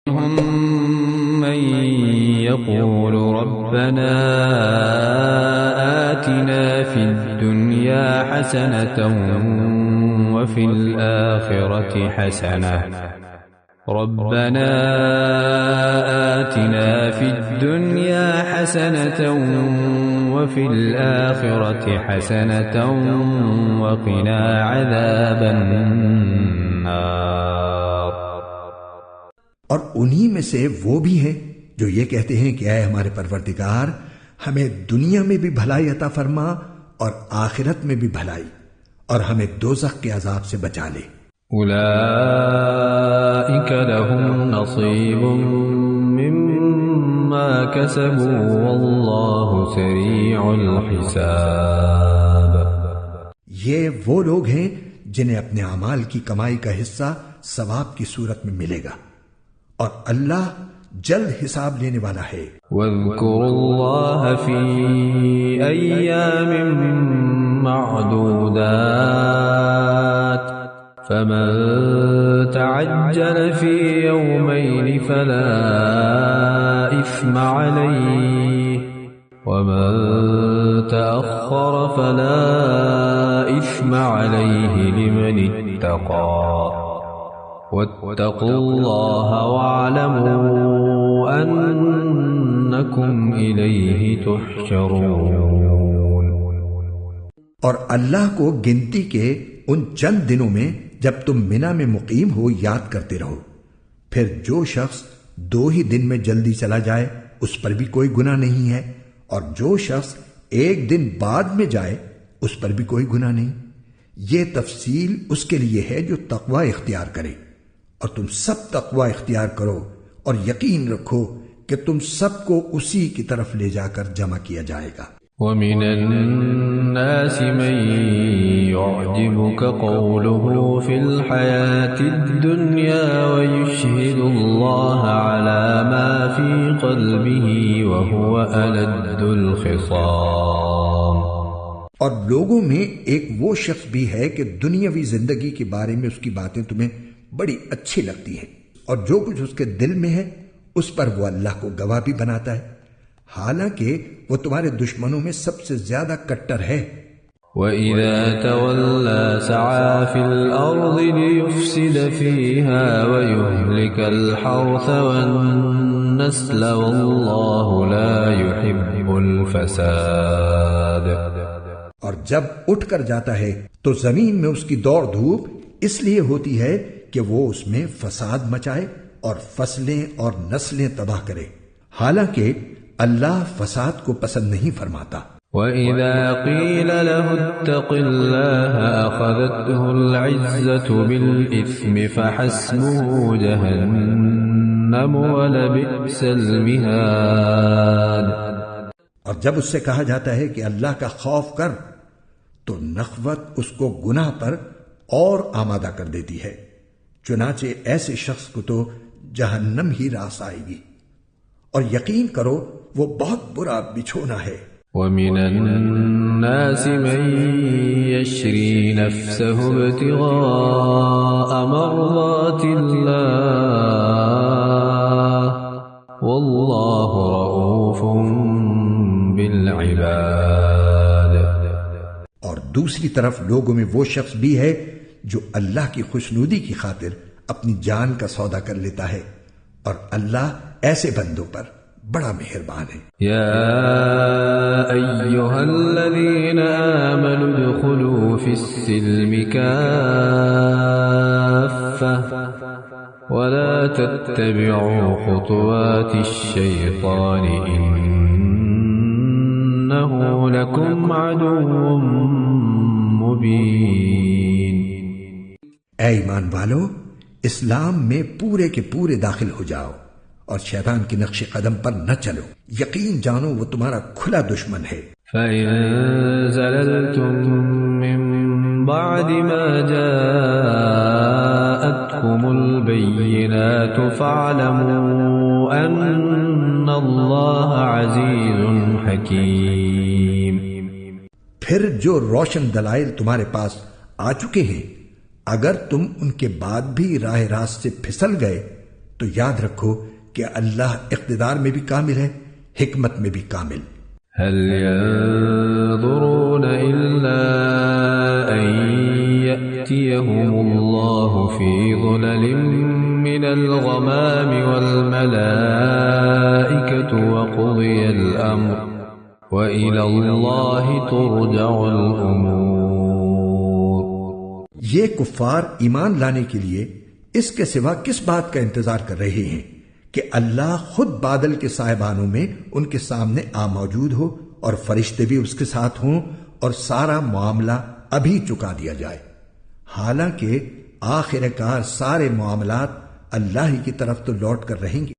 من يقول ربنا آتنا في الدنيا حسنة وفي الآخرة حسنة ربنا آتنا في الدنيا حسنة وفي الآخرة حسنة وقنا عذاب النار۔ اور انہی میں سے وہ بھی ہیں جو یہ کہتے ہیں کہ اے ہمارے پروردگار ہمیں دنیا میں بھی بھلائی عطا فرما اور آخرت میں بھی بھلائی، اور ہمیں دوزخ کے عذاب سے بچا لے۔ اولئک لهم نصیب مما کسبوا واللہ سریع الحساب۔ یہ وہ لوگ ہیں جنہیں اپنے اعمال کی کمائی کا حصہ ثواب کی صورت میں ملے گا، اور اللہ جلد حساب لینے والا ہے۔ واذکروا اللہ فی ایام معدودات فمن تعجل فی یومین فلا اثم علیہ ومن تأخر فلا اثم علیہ لمن اتقى واتقوا اللہ واعلموا انکم الیہ تحشرون۔ اور اللہ کو گنتی کے ان چند دنوں میں جب تم منا میں مقیم ہو یاد کرتے رہو، پھر جو شخص 2 ہی دن میں جلدی چلا جائے اس پر بھی کوئی گناہ نہیں ہے، اور جو شخص 1 دن بعد میں جائے اس پر بھی کوئی گناہ نہیں۔ یہ تفصیل اس کے لیے ہے جو تقوی اختیار کرے، اور تم سب تقوی اختیار کرو اور یقین رکھو کہ تم سب کو اسی کی طرف لے جا کر جمع کیا جائے گا۔ وَمِنَ النَّاسِ مَن يُعْجِبُكَ قَوْلُهُ فِي الْحَيَاةِ الدُّنْيَا وَيُشْهِدُ اللَّهَ عَلَى مَا فِي قَلْبِهِ وَهُوَ أَلَدُّ الْخِصَامِ۔ اور لوگوں میں ایک وہ شخص بھی ہے کہ دنیاوی زندگی کے بارے میں اس کی باتیں تمہیں بڑی اچھی لگتی ہیں، اور جو کچھ اس کے دل میں ہے اس پر وہ اللہ کو گواہ بھی بناتا ہے، حالانکہ وہ تمہارے دشمنوں میں سب سے زیادہ کٹر ہے۔ وَإِذَا تَوَلَّى سَعَى فِي الْأَرْضِ لِيُفْسِدَ فِيهَا وَيُهْلِكَ الْحَرْثَ وَالنَّسْلَ وَاللَّهُ لَا يُحِبُّ الْفَسَادَ۔ اور جب اٹھ کر جاتا ہے تو زمین میں اس کی دوڑ دھوپ اس لیے ہوتی ہے کہ وہ اس میں فساد مچائے اور فصلیں اور نسلیں تباہ کرے، حالانکہ اللہ فساد کو پسند نہیں فرماتا۔ وَإِذَا قِيلَ لَهُ اتَّقِ اللَّهَ أَخَذَتْهُ الْعِزَّةُ بِالْإِثْمِ فَحَسْبُهُ جَهَنَّمُ وَلَبِئْسَ الْمِهَادُ۔ اور جب اس سے کہا جاتا ہے کہ اللہ کا خوف کر تو نخوت اس کو گناہ پر اور آمادہ کر دیتی ہے، چنانچہ ایسے شخص کو تو جہنم ہی راس آئے گی، اور یقین کرو وہ بہت برا بچھونا ہے۔ وَمِنَ النَّاسِ مَن يَشْرِي نَفْسَهُ ابْتِغَاءَ مَرْضَاتِ اللَّهِ وَاللَّهُ رَءُوفٌ بِالْعِبَادِ۔ اور دوسری طرف لوگوں میں وہ شخص بھی ہے جو اللہ کی خوشنودی کی خاطر اپنی جان کا سودا کر لیتا ہے، اور اللہ ایسے بندوں پر بڑا مہربان ہے۔ یا ایھا الذین آمنوا ادخلوا فی السلم کافۃ ولا تتبعوا خطوات الشیطان انہ لکم عدو مبین۔ اے ایمان والو، اسلام میں پورے کے پورے داخل ہو جاؤ اور شیطان کے نقش قدم پر نہ چلو، یقین جانو وہ تمہارا کھلا دشمن ہے۔ فَإِن زَلَلْتُم مِّن بَعْدِ مَا جَاءَتْكُمُ الْبَيِّنَاتُ فَاعْلَمُوا أَنَّ اللَّهَ عَزِيزٌ حَكِيمٌ۔ پھر جو روشن دلائل تمہارے پاس آ چکے ہیں، اگر تم ان کے بعد بھی راہ راست سے پھسل گئے تو یاد رکھو کہ اللہ اقتدار میں بھی کامل ہے، حکمت میں بھی کامل۔ هل ينظرون إلا أن يأتيهم الله في ظلل من الغمام والملائكة وقضي الأمر وإلى الله ترجع الأمور۔ یہ کفار ایمان لانے کے لیے اس کے سوا کس بات کا انتظار کر رہے ہیں کہ اللہ خود بادل کے سائبانوں میں ان کے سامنے موجود ہو اور فرشتے بھی اس کے ساتھ ہوں اور سارا معاملہ ابھی چکا دیا جائے، حالانکہ آخر کار سارے معاملات اللہ ہی کی طرف تو لوٹ کر رہیں گے۔